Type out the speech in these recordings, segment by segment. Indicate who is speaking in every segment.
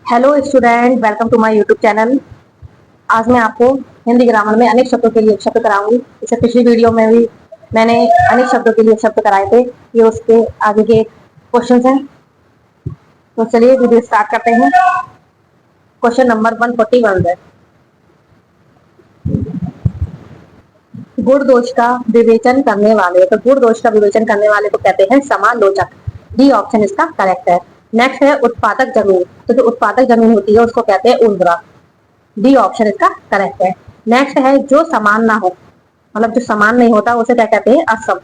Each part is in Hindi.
Speaker 1: Hello student, welcome to my YouTube channel. आज मैं आपको हिंदी ग्रामर में अनेक शब्दों के लिए शब्द कराऊंगी। इससे पिछली वीडियो में भी मैंने अनेक शब्दों के लिए शब्द कराए थे। ये उसके आगे के क्वेश्चंस हैं। तो चलिए वीडियो स्टार्ट करते हैं। क्वेश्चन नंबर 141 है, गुण दोष का विवेचन करने वाले। तो गुण दोष का विवेचन करने वाले को कहते हैं समालोचक। डी ऑप्शन इसका करेक्ट है। नेक्स्ट है उत्पादक जमीन। तो जो उत्पादक जमीन होती है उसको कहते हैं उर्वरा। डी ऑप्शन इसका करेक्ट है। नेक्स्ट है जो समान ना हो, मतलब जो समान नहीं होता उसे क्या कहते हैं, असम।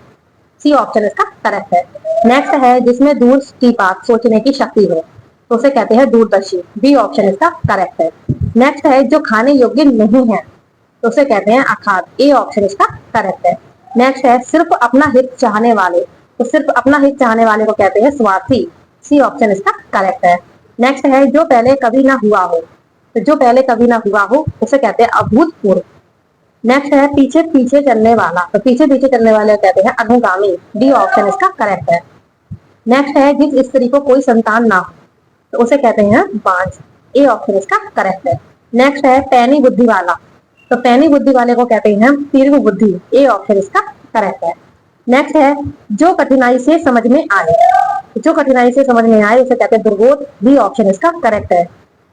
Speaker 1: सी ऑप्शन इसका करेक्ट है। नेक्स्ट है जिसमें दूर की बात सोचने की शक्ति हो, तो उसे कहते हैं दूरदर्शी। बी ऑप्शन इसका करेक्ट है। नेक्स्ट है जो खाने योग्य नहीं है, तो उसे कहते हैं अखाद्य। ए ऑप्शन इसका करेक्ट है। नेक्स्ट है सिर्फ अपना हित चाहने वाले। तो सिर्फ अपना हित चाहने वाले को कहते हैं स्वार्थी। सी ऑप्शन इसका करेक्ट है। नेक्स्ट है जो पहले कभी ना हुआ हो। तो जो पहले कभी ना हुआ हो उसे कहते हैं अभूतपूर्व। नेक्स्ट है पीछे पीछे चलने वाला। तो पीछे पीछे चलने वाले कहते हैं अनुगामी। डी ऑप्शन इसका करेक्ट है। नेक्स्ट है जिस स्त्री को कोई संतान ना हो, तो उसे कहते हैं बांझ। ए ऑप्शन इसका करेक्ट है। नेक्स्ट है पैनी बुद्धि वाला। तो पैनी बुद्धि वाले को कहते हैं तीव्र बुद्धि। ए ऑप्शन इसका करेक्ट है। नेक्स्ट है जो कठिनाई से समझ में आए। जो कठिनाई से समझ में आए उसे कहते हैं दुर्बोध। बी ऑप्शन इसका करेक्ट है।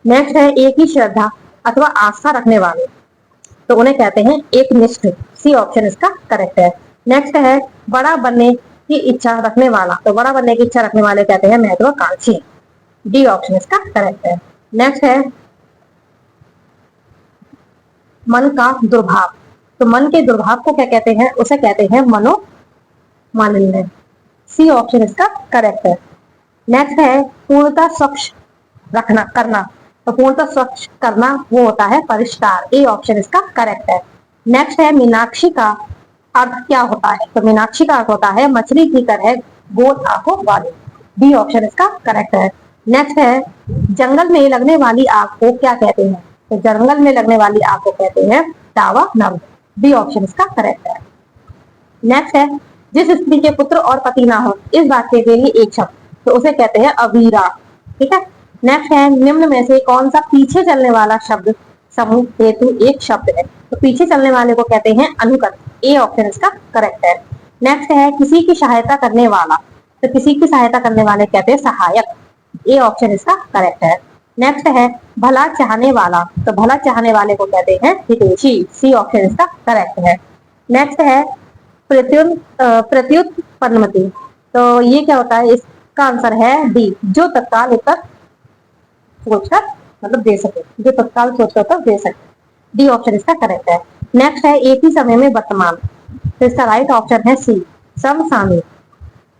Speaker 1: नेक्स्ट है एक ही श्रद्धा अथवा आस्था रखने वाले, तो उन्हें कहते हैं एक निष्ठ। सी ऑप्शन इसका करेक्ट है। नेक्स्ट है बड़ा बनने की इच्छा रखने वाला। तो बड़ा बनने की इच्छा रखने वाले कहते हैं महत्वाकांक्षी। डी ऑप्शन इसका करेक्ट है। नेक्स्ट है मन का दुर्भाव। तो मन के दुर्भाव को क्या कहते हैं, उसे कहते हैं मनोमालिन्य। सी ऑप्शन इसका करेक्ट है। नेक्स्ट है पूर्णता स्वच्छ रखना करना। तो पूर्णता स्वच्छ करना वो होता है परिष्कार। ए ऑप्शन इसका करेक्ट है। नेक्स्ट है मीनाक्षी का अर्थ क्या होता है। तो मीनाक्षी का अर्थ होता है मछली की तरह गोल आंखों वाली। बी ऑप्शन इसका करेक्ट है। नेक्स्ट है जंगल में लगने वाली आग को क्या कहते हैं। तो जंगल में लगने वाली आग को कहते हैं दावा नव। बी ऑप्शन इसका करेक्ट है। नेक्स्ट है जिस स्त्री के पुत्र और पति ना हो, इस वाक्य के लिए एक शब्द, तो उसे कहते हैं अवीरा। ठीक है। नेक्स्ट है निम्न में से कौन सा पीछे चलने वाला शब्द समूह हेतु एक शब्द है। तो पीछे चलने वाले को कहते हैं अनुगत। ए ऑप्शन इसका करेक्ट है। नेक्स्ट है किसी की सहायता करने वाला। तो किसी की सहायता करने वाले कहते हैं सहायक। ए ऑप्शन इसका करेक्ट है। नेक्स्ट है भला चाहने वाला। तो भला चाहने वाले को कहते हैं हितैषी। सी ऑप्शन इसका करेक्ट है। नेक्स्ट है प्रत्युत्पन्नमति। तो ये क्या होता है, इसका आंसर है डी, जो तत्काल उत्तर सोचकर मतलब दे सके, जो तत्काल सोचकर उत्तर दे सके। डी ऑप्शन इसका करेक्ट है। नेक्स्ट है एक ही समय में वर्तमान। तो इसका राइट ऑप्शन है सी, समसामयिक।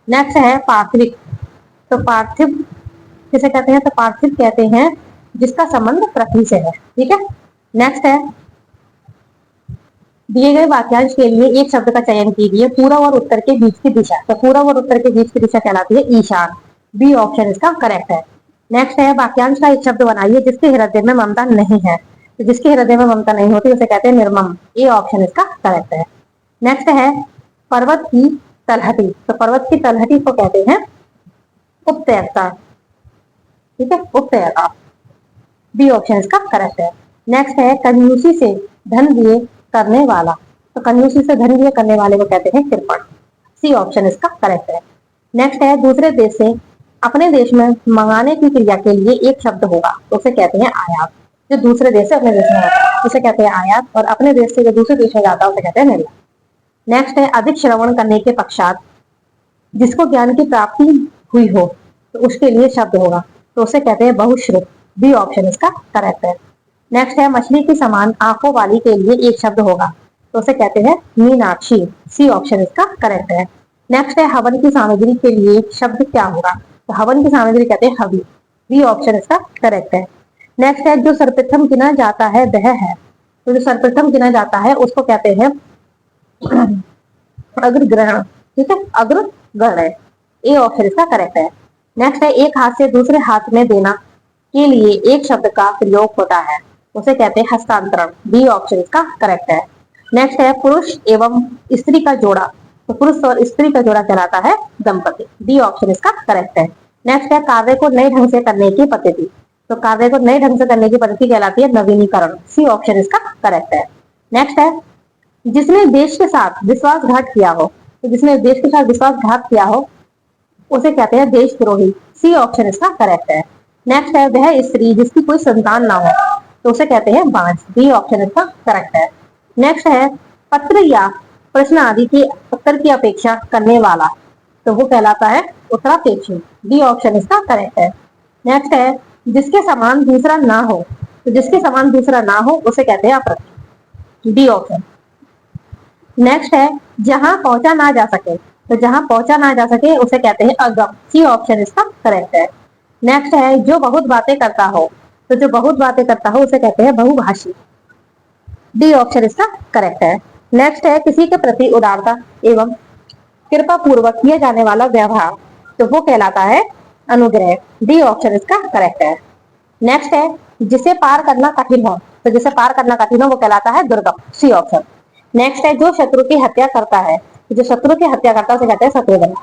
Speaker 1: नेक्स्ट है पार्थिविक। तो पार्थिव किसे कहते हैं, तो पार्थिव कहते हैं जिसका संबंध पृथ्वी से है। ठीक है। नेक्स्ट है दिए गए वाक्यांश के लिए एक शब्द का चयन कीजिए पूर्व और उत्तर के बीच की दिशा। तो पूर्व और उत्तर के बीच की दिशा कहलाती है ईशान। बी ऑप्शन इसका करेक्ट है। नेक्स्ट है वाक्यांश का एक शब्द बनाइए जिसके हृदय में ममता नहीं है। तो जिसके हृदय में ममता नहीं होती उसे कहते हैं निर्मम। ए ऑप्शन इसका करेक्ट है। नेक्स्ट है पर्वत की तलहटी। तो पर्वत की तलहटी को कहते हैं उपत्यका। ठीक है, उपत्यका। बी ऑप्शन इसका करेक्ट है। नेक्स्ट है कंजूसी से धन दिए करने वाला। तो कंजूसी से धन दिए करने वाले को कहते हैं कृपण। सी ऑप्शन इसका करेक्ट है। नेक्स्ट है दूसरे देश से अपने देश में मंगाने की क्रिया के लिए एक शब्द होगा, तो उसे कहते हैं आयात। जो दूसरे देश से अपने देश में आता है उसे कहते हैं आयात, और अपने देश से जो दूसरे देश में जाता है उसे कहते हैं निर्यात। नेक्स्ट है अधिक श्रवण करने के पश्चात जिसको ज्ञान की प्राप्ति हुई हो, तो उसके लिए शब्द होगा, तो उसे कहते हैं बहुश्रुत। बी ऑप्शन इसका करेक्ट है। नेक्स्ट है मछली की समान आंखों वाली के लिए एक शब्द होगा, तो उसे कहते हैं मीनाक्षी। सी ऑप्शन इसका करेक्ट है। नेक्स्ट है हवन की सामग्री के लिए शब्द क्या होगा। तो हवन की सामग्री कहते हैं हवि। बी ऑप्शन इसका करेक्ट है। नेक्स्ट है जो सर्वप्रथम गिना जाता है वह है। तो जो सर्वप्रथम गिना जाता है उसको कहते हैं अग्रग्रहण। ठीक है, अग्रग्रहण है। ए ऑप्शन इसका करेक्ट है। नेक्स्ट है एक हाथ से दूसरे हाथ में देना के लिए एक शब्द का प्रयोग होता है, उसे कहते हैं हस्तांतरण। बी ऑप्शन इसका करेक्ट है। नेक्स्ट है पुरुष एवं स्त्री का जोड़ा। तो पुरुष और स्त्री का जोड़ा कहलाता है दंपति। डी ऑप्शन इसका करेक्ट है। नेक्स्ट है कार्य को नए ढंग से करने की पद्धति। तो कार्य को नए ढंग से करने की पद्धति कहलाती है नवीनीकरण। सी ऑप्शन इसका करेक्ट है। नेक्स्ट है जिसने देश के साथ विश्वासघात किया हो, तो जिसने देश के साथ विश्वासघात किया हो उसे कहते हैं देशद्रोही। सी ऑप्शन इसका करेक्ट है। नेक्स्ट है वह स्त्री जिसकी कोई संतान ना हो, तो उसे कहते हैं बांझ। डी ऑप्शन इसका करेक्ट है। नेक्स्ट है पत्र या प्रश्न आदि के उत्तर की अपेक्षा करने वाला, तो वो कहलाता है उत्तरापेक्षी। डी ऑप्शन इसका करेक्ट है। नेक्स्ट है जिसके समान दूसरा ना हो, तो जिसके समान दूसरा ना हो उसे कहते हैं अप्रतिम। D option. नेक्स्ट है जहां पहुंचा ना जा सके, तो जहां पहुंचा ना जा सके उसे कहते हैं अगम। सी ऑप्शन इसका करेक्ट है। नेक्स्ट है जो बहुत बातें करता हो, तो जो बहुत बातें करता हो उसे कहते हैं बहुभाषी। डी ऑप्शन इसका करेक्ट है। नेक्स्ट है किसी के प्रति उदारता एवं कृपा पूर्वक किया जाने वाला व्यवहार, तो वो कहलाता है अनुग्रह। डी ऑप्शन इसका करेक्ट है। नेक्स्ट है जिसे पार करना कठिन हो, तो जिसे पार करना कठिन हो वो कहलाता है दुर्गम। C option. नेक्स्ट है जो शत्रु की हत्या करता है, जो शत्रु की हत्या करता है उसे कहते हैं शत्रुघ्न।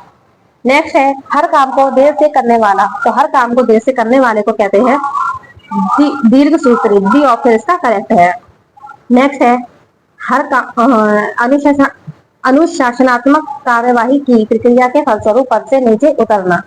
Speaker 1: नेक्स्ट है हर काम को देर से करने वाला, तो हर काम को देर से करने वाले को कहते हैं दीर्घ सूत्री। डी ऑप्शन इसका करेक्ट है। नेक्स्ट है हर का अनुशासनात्मक कार्यवाही की प्रक्रिया के फलस्वरूप पद से नीचे उतरना,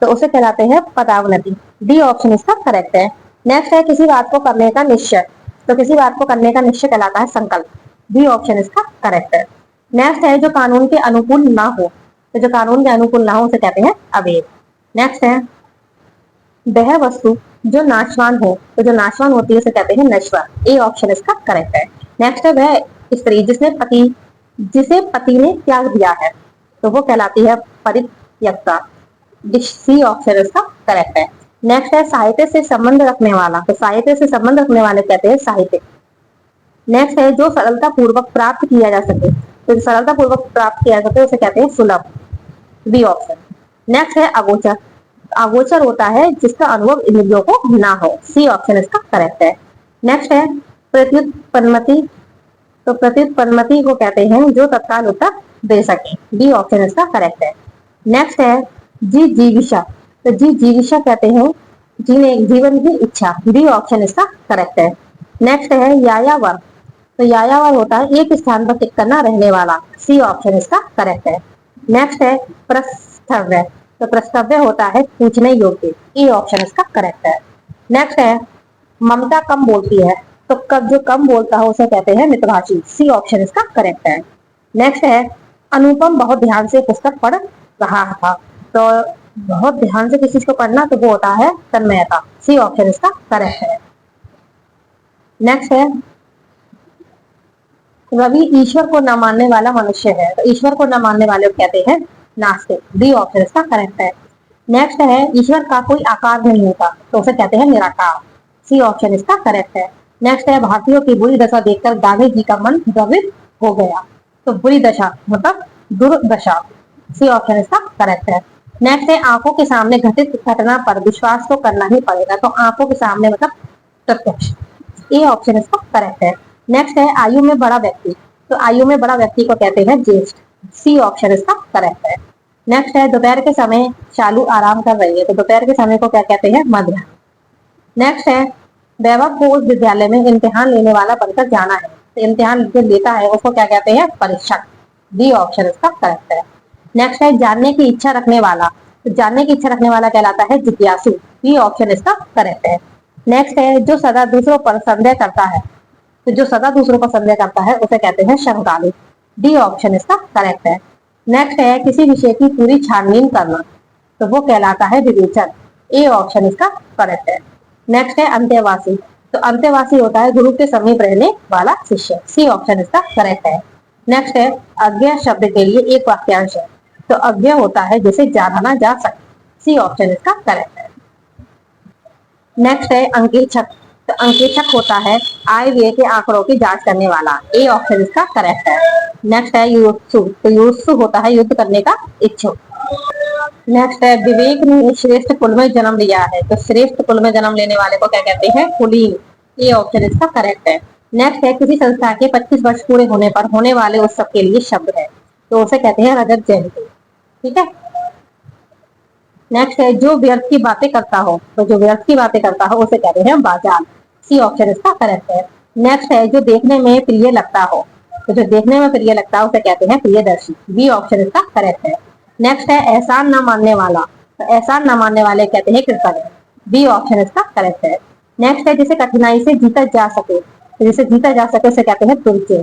Speaker 1: तो उसे कहलाते हैं पदावनति। डी ऑप्शन इसका करेक्ट है। नेक्स्ट है किसी बात को करने का निश्चय, तो किसी बात को करने का निश्चय कहलाता है संकल्प। डी ऑप्शन इसका करेक्ट है। नेक्स्ट है जो कानून के अनुकूल ना हो, तो जो कानून के अनुकूल ना हो उसे कहते हैं अवैध। नेक्स्ट है वह वस्तु जो नाशवान हो, तो जो नाशवान होती है उसे कहते हैं नश्वर। ए ऑप्शन इसका करेक्ट है। नेक्स्ट है वह स्त्री जिसे पति ने त्याग दिया है, तो वो कहलाती है परित्यक्ता। सी ऑप्शन इसका करेक्ट है। नेक्स्ट है साहित्य से संबंध रखने वाला, तो साहित्य से संबंध रखने वाले कहते हैं साहित्य। नेक्स्ट है जो सरलता पूर्वक प्राप्त किया जा सके, तो सरलता पूर्वक प्राप्त किया जा सके उसे कहते हैं सुलभ। B option. नेक्स्ट है अगोचर। अगोचर होता है जिसका अनुभव इंद्रियों को ना हो। सी ऑप्शन इसका करेक्ट है। नेक्स्ट है प्रत्युत्पन्नति, तो प्रत्युत्पन्नति को कहते हैं जो तत्काल उत्तर दे सके। डी ऑप्शन इसका करेक्ट है। नेक्स्ट है जीविषा, तो जीविषा कहते हैं जीवन की इच्छा। डी ऑप्शन इसका करेक्ट है। नेक्स्ट है यायावर, तो यायावर होता है एक स्थान पर टिक कर ना रहने वाला। सी ऑप्शन इसका करेक्ट है। नेक्स्ट है प्रस्थव्य, तो प्रस्थव्य होता है पूछने योग्य। ई ऑप्शन इसका करेक्ट है। नेक्स्ट है ममता कम बोलती है, तो कब जो कम बोलता है उसे कहते हैं मितभाषी। सी ऑप्शन इसका करेक्ट है। नेक्स्ट है अनुपम बहुत ध्यान से पुस्तक पढ़ रहा था, तो बहुत ध्यान से किसी चीज को पढ़ना तो वो होता है तन्मयता। सी ऑप्शन इसका करेक्ट है। नेक्स्ट है रवि ईश्वर को न मानने वाला मनुष्य है, तो ईश्वर को न मानने वाले कहते हैं नास्तिक। डी ऑप्शन इसका करेक्ट है। नेक्स्ट है ईश्वर का कोई आकार नहीं होता, तो उसे कहते हैं निराकार। सी ऑप्शन इसका करेक्ट है। नेक्स्ट है भारतीयों की बुरी दशा देखकर गांधी जी का मन द्रवित हो गया, तो बुरी दशा मतलब दुर्दशा। सी ऑप्शन इसका करेक्ट है। नेक्स्ट है आंखों के सामने घटित घटना पर विश्वास तो करना ही पड़ेगा, तो आंखों के सामने मतलब प्रत्यक्ष। ए ऑप्शन इसका करेक्ट है। नेक्स्ट है आयु में बड़ा व्यक्ति, तो आयु में बड़ा व्यक्ति को कहते हैं ज्येष्ठ। सी ऑप्शन इसका करेक्ट है। नेक्स्ट है दोपहर के समय शालू आराम कर रही है, तो दोपहर के समय को क्या कहते हैं मध्याह्न। नेक्स्ट है वैभव को उस विद्यालय में इम्तिहान लेने वाला बनकर जाना है, तो इम्तिहान जो लेता है उसको क्या कहते हैं परीक्षक। डी ऑप्शन इसका करेक्ट है। नेक्स्ट है जानने की इच्छा रखने वाला, तो जानने की इच्छा रखने वाला कहलाता है जिज्ञासु। डी ऑप्शन इसका करेक्ट है। नेक्स्ट है जो सदा दूसरों पर संदेह करता है, तो जो सदा दूसरों पर संदेह करता है उसे कहते हैं शंकालु। डी ऑप्शन इसका करेक्ट है। नेक्स्ट है किसी विषय की पूरी छानबीन करना, तो वो कहलाता है विवेचन। ए ऑप्शन इसका करेक्ट है। नेक्स्ट है अंत्यवासी, तो अंत्यवासी होता है गुरु के समीप रहने वाला शिष्य। सी ऑप्शन इसका करेक्ट है। नेक्स्ट है अज्ञा शब्द के लिए एक वाक्यांश है, तो अज्ञा होता है जिसे जाना जा सके। सी ऑप्शन इसका करेक्ट है। नेक्स्ट है अंकेक्षक, तो अंकेक्षक होता है आय व्यय के आंकड़ों की जांच करने वाला। ए ऑप्शन इसका करेक्ट है। नेक्स्ट है युत्सु, तो युत्सु होता है युद्ध करने का इच्छुक। नेक्स्ट है विवेक ने श्रेष्ठ कुल में जन्म लिया है, तो श्रेष्ठ कुल में जन्म लेने वाले को क्या कहते हैं कुलीन। ये ऑप्शन इसका करेक्ट है। नेक्स्ट है किसी संस्था के 25 वर्ष पूरे होने पर होने वाले उत्सव के लिए शब्द है, तो उसे कहते हैं रजत जयंती। ठीक है। नेक्स्ट है जो व्यर्थ की बातें करता हो, तो जो व्यर्थ की बातें करता हो उसे कहते हैं बाचाल। सी ऑप्शन इसका करेक्ट है। नेक्स्ट है जो देखने में प्रिय लगता हो, तो जो देखने में प्रिय लगता है उसे कहते हैं प्रियदर्शी। बी ऑप्शन इसका करेक्ट है। नेक्स्ट है एहसान न मानने वाला, तो एहसान न मानने वाले कहते हैं कृतज्ञ। बी ऑप्शन इसका करेक्ट है। नेक्स्ट है जिसे कठिनाई से जीता जा सके, तो जिसे जीता जा सके उसे कहते हैं तुर्चे,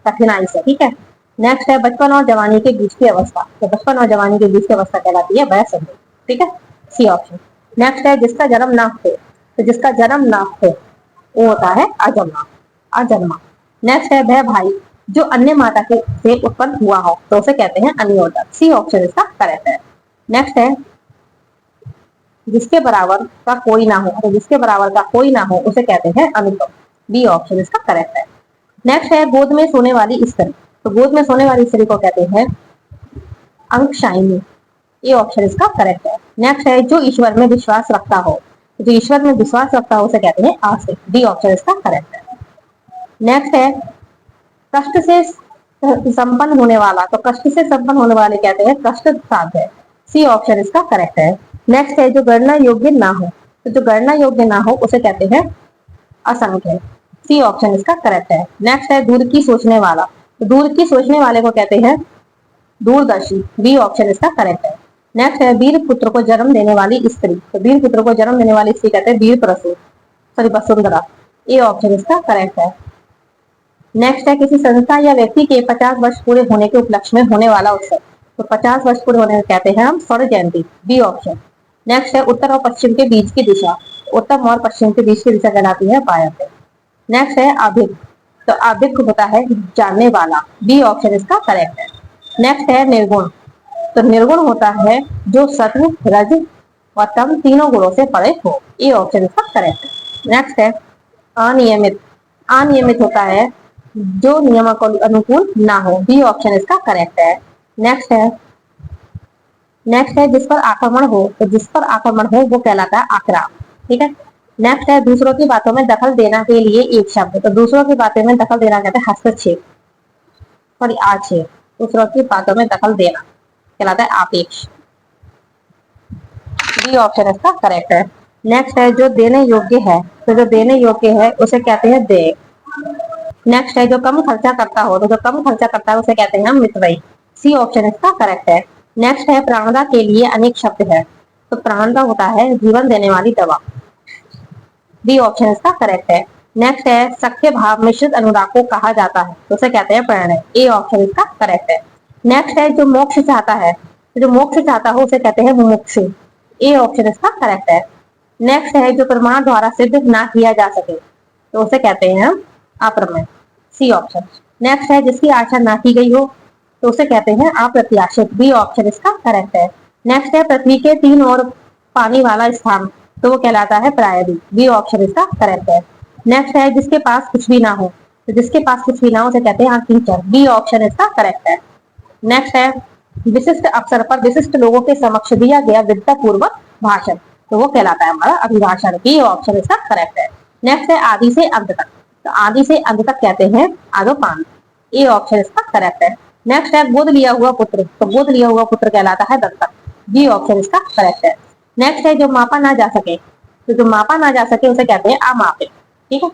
Speaker 1: कठिनाई से, ठीक है। नेक्स्ट है बचपन और जवानी के बीच की अवस्था, तो बचपन और जवानी के बीच की अवस्था कहलाती है वयस्क, ठीक है, सी ऑप्शन। नेक्स्ट है जिसका जन्म ना हो, तो जिसका जन्म ना हो वो होता है अजन्मा, अजन्मा। नेक्स्ट है वह भाई जो अन्य माता के से उत्पन्न हुआ हो, तो उसे कहते हैं अनियोजक। सी ऑप्शन इसका करेक्ट है। नेक्स्ट है जिसके बराबर का कोई ना हो, तो जिसके बराबर का कोई ना हो उसे कहते हैं अनुपम। बी ऑप्शन इसका करेक्ट है। नेक्स्ट है गोद में सोने वाली स्त्री, तो गोद में सोने वाली स्त्री को कहते हैं अंकशाइनी। ये ऑप्शन इसका करेक्ट है। नेक्स्ट है जो ईश्वर में विश्वास रखता हो, जो ईश्वर में विश्वास रखता हो उसे कहते हैं आस्तिक। डी ऑप्शन इसका करेक्ट है। नेक्स्ट है कष्ट से संपन्न होने वाला, तो कष्ट से संपन्न होने वाले कहते हैं कष्ट साध्य। सी ऑप्शन इसका करेक्ट है। नेक्स्ट है जो गणना योग्य ना हो, तो जो गणना योग्य ना हो उसे कहते हैं असंख्य। सी ऑप्शन इसका करेक्ट है। नेक्स्ट है दूर की सोचने वाला, तो दूर की सोचने वाले को कहते हैं दूरदर्शी। बी ऑप्शन इसका करेक्ट है। नेक्स्ट है वीर पुत्र को जन्म देने वाली स्त्री, तो वीर पुत्र को जन्म देने वाली स्त्री कहते हैं वीर प्रसू, सॉरी वसुंधरा। ए ऑप्शन इसका करेक्ट है। नेक्स्ट है किसी संस्था या व्यक्ति के 50 वर्ष पूरे होने के उपलक्ष्य में होने वाला उत्सव, तो 50 वर्ष पूरे होने को कहते हैं हम स्वर्ण जयंती। B option. नेक्स्ट है उत्तर और पश्चिम के बीच की दिशा, उत्तर और पश्चिम के बीच की दिशा कहलाती है वायव्य। नेक्स्ट है आभिक, तो आभिक होता है जानने वाला। बी ऑप्शन इसका करेक्ट है। नेक्स्ट है निर्गुण, तो निर्गुण होता है जो सत्व रज व तम तीनों गुणों से परे हो। ये ऑप्शन इसका करेक्ट है। नेक्स्ट है अनियमित, अनियमित होता है जो नियम को अनुकूल ना हो। बी ऑप्शन इसका करेक्ट है। नेक्स्ट है नेक्स्ट है जिस पर आक्रमण हो, तो जिस पर आक्रमण हो वो कहलाता है आक्राम, ठीक है। नेक्स्ट है दूसरों की बातों में दखल देना के लिए एक शब्द, तो दूसरों की बातों में दखल देना कहते हैं हस्तक्षेप, सॉरी आक्षेप। दूसरों की बातों में दखल देना कहलाता है आपेक्ष। बी ऑप्शन इसका करेक्ट है। नेक्स्ट है जो देने योग्य है, तो जो देने योग्य है उसे कहते हैं देय। नेक्स्ट है जो कम खर्चा करता हो, तो जो कम खर्चा करता है उसे कहते हैं मितव्ययी। सी ऑप्शन इसका करेक्ट है। नेक्स्ट है प्राणदा के लिए अनेक शब्द है, तो प्राणदा होता है जीवन देने वाली दवा। बी ऑप्शन इसका करेक्ट है। नेक्स्ट है सख्य भाव मिश्रित अनुराग को कहा जाता है, तो उसे कहते हैं प्रणय। ए ऑप्शन इसका करेक्ट है। नेक्स्ट है जो मोक्ष चाहता है, तो जो मोक्ष चाहता हो उसे कहते हैं मुमुक्षु। ए ऑप्शन इसका करेक्ट है। नेक्स्ट है जो प्रमाण द्वारा सिद्ध ना किया जा सके, तो उसे कहते हैं हम अप्रमेय। C option. नेक्स्ट है जिसकी आशा ना की गई हो, तो उसे कहते हैं अप्रत्याशित। बी ऑप्शन इसका करेक्ट है। नेक्स्ट है पृथ्वी के तीन और पानी वाला स्थान, तो वो कहलाता है प्रायद्वीप। बी ऑप्शन इसका करेक्ट है। नेक्स्ट है जिसके पास कुछ भी ना हो, तो जिसके पास कुछ भी ना हो उसे कहते हैं टीचर। बी ऑप्शन इसका करेक्ट है। नेक्स्ट है विशिष्ट अवसर पर विशिष्ट लोगों के समक्ष दिया गया विद्या पूर्वक भाषण, तो वो कहलाता है हमारा अभिभाषण। बी ऑप्शन इसका करेक्ट है। नेक्स्ट है आदि से अंत तक, तो आदि से अंत तक कहते हैं आदोपान। ए ऑप्शन इसका करेक्ट है। नेक्स्ट है गोद लिया हुआ पुत्र, तो गोद लिया हुआ पुत्र कहलाता है दत्तक। बी ऑप्शन इसका करेक्ट है। नेक्स्ट है जो मापा ना जा सके, तो जो मापा ना जा सके उसे कहते हैं अमापित, ठीक है।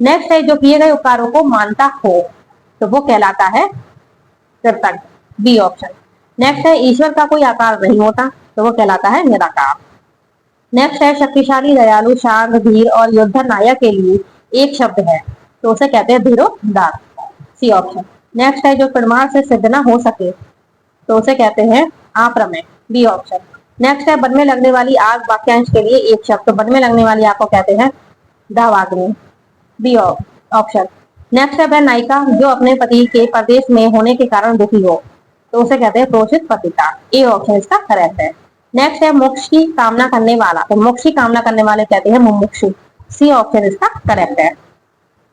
Speaker 1: नेक्स्ट है जो किए गए उपकारों को मानता हो, तो वो कहलाता है कृतज्ञ। B option. नेक्स्ट है ईश्वर का कोई आकार नहीं होता, तो वो कहलाता है निराकार। नेक्स्ट है शक्तिशाली दयालु शांत धीर और योद्धा नायक के लिए एक शब्द है, तो उसे कहते हैं धीरोदार। C option. नेक्स्ट है जो प्रमाण से सिद्ध ना हो सके, तो उसे कहते हैं अप्रमेय। B option. नेक्स्ट है बन में लगने वाली आग वाक्यांश के लिए एक शब्द, तो बन में लगने वाली आग को कहते हैं दावाग्नि। B option. नेक्स्ट है वह नायिका जो अपने पति के प्रदेश में होने के कारण दुखी हो, तो उसे कहते हैं प्रोषित पतिता। ए ऑप्शन इसका करेक्ट है। नेक्स्ट है मोक्ष की कामना करने वाला, तो मोक्ष की कामना करने वाले कहते हैं मुमुक्षु। सी ऑप्शन इसका करेक्ट है।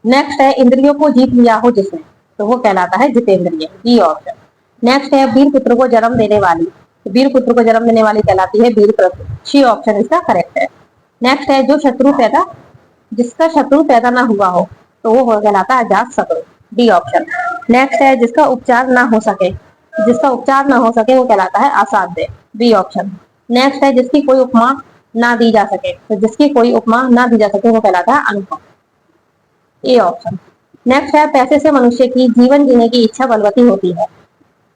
Speaker 1: नेक्स्ट है इंद्रियों को जीत लिया हो जिसने, तो वो कहलाता है जितेंद्रिय। B option. नेक्स्ट है वीर पुत्र को जन्म देने वाली, तो वीर पुत्र को जन्म देने वाली कहलाती है वीर प्रसु। सी ऑप्शन इसका करेक्ट है। नेक्स्ट है जो शत्रु पैदा, जिसका शत्रु पैदा ना हुआ हो, तो वो कहलाता है अजात शत्रु। D option. नेक्स्ट है जिसका उपचार ना हो सके, जिसका उपचार ना हो सके वो कहलाता है असाध्य। B option. नेक्स्ट है जिसकी कोई उपमा ना दी जा सके, तो जिसकी कोई उपमा ना दी जा सके वो कहलाता है अनुपम, ए ऑप्शन। नेक्स्ट है पैसे से मनुष्य की जीवन जीने की इच्छा बलवती होती है,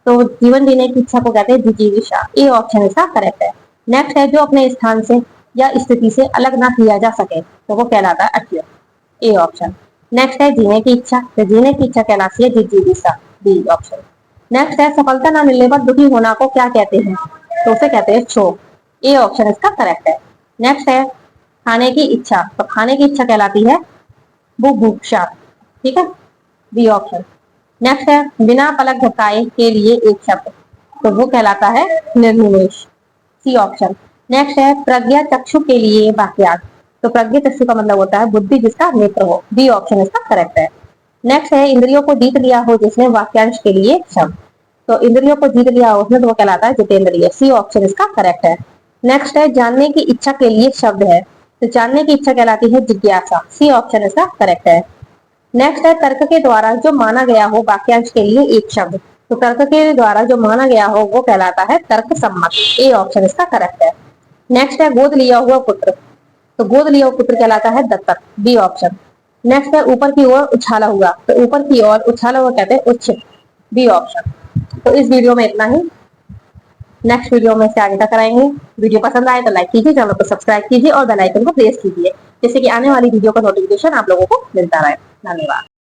Speaker 1: तो जीवन जीने की इच्छा को कहते हैं जिजीविषा, ए ऑप्शन इसका करेक्ट है। नेक्स्ट है जो अपने स्थान से या स्थिति से अलग ना किया जा सके, तो वो कहलाता है अक्रिय, ए ऑप्शन। नेक्स्ट है जीने की इच्छा, तो जीने की इच्छा कहलाती है जिजीविषा, बी ऑप्शन। नेक्स्ट है सफलता न मिलने पर दुखी होना को क्या कहते हैं, तो उसे कहते हैं क्षोभ, ए ऑप्शन इसका करेक्ट है। नेक्स्ट है खाने की इच्छा, तो खाने की इच्छा कहलाती है बुभुक्षा, ठीक है, बी ऑप्शन। नेक्स्ट है बिना पलक झपकाए के लिए एक शब्द, तो वो कहलाता है निर्निमेष, सी ऑप्शन। नेक्स्ट है प्रज्ञा चक्षु के लिए वाक्यार्थ, तो प्रज्ञा चक्षु का मतलब होता है बुद्धि जिसका नेत्र हो, बी ऑप्शन इसका करेक्ट है। नेक्स्ट है इंद्रियों को जीत लिया हो जिसने वाक्यांश के लिए शब्द, तो इंद्रियों को जीत लिया हो उसने, तो वो कहलाता है जितेंद्रिय, सी ऑप्शन इसका करेक्ट है। नेक्स्ट है जानने की इच्छा के लिए शब्द है, तो जानने की इच्छा कहलाती है जिज्ञासा, सी ऑप्शन इसका करेक्ट है। नेक्स्ट है तर्क के द्वारा जो माना गया हो वाक्यांश के लिए एक शब्द, तो तर्क के द्वारा जो माना गया हो वो कहलाता है तर्क सम्मत, ए ऑप्शन इसका करेक्ट है। नेक्स्ट है गोद लिया हुआ पुत्र, तो गोद लिया हुआ पुत्र कहलाता है दत्तक, बी ऑप्शन। नेक्स्ट है ऊपर की ओर उछाला हुआ, तो ऊपर की ओर उछाला हुआ कहते हैं उच्छित, बी ऑप्शन। तो इस वीडियो में इतना ही, नेक्स्ट वीडियो में से आगे तक कराएंगे। वीडियो पसंद आए तो लाइक कीजिए, चैनल को सब्सक्राइब कीजिए और बेल आइकन को प्रेस कीजिए, जिससे कि आने वाली वीडियो का नोटिफिकेशन आप लोगों को मिलता रहे। धन्यवाद।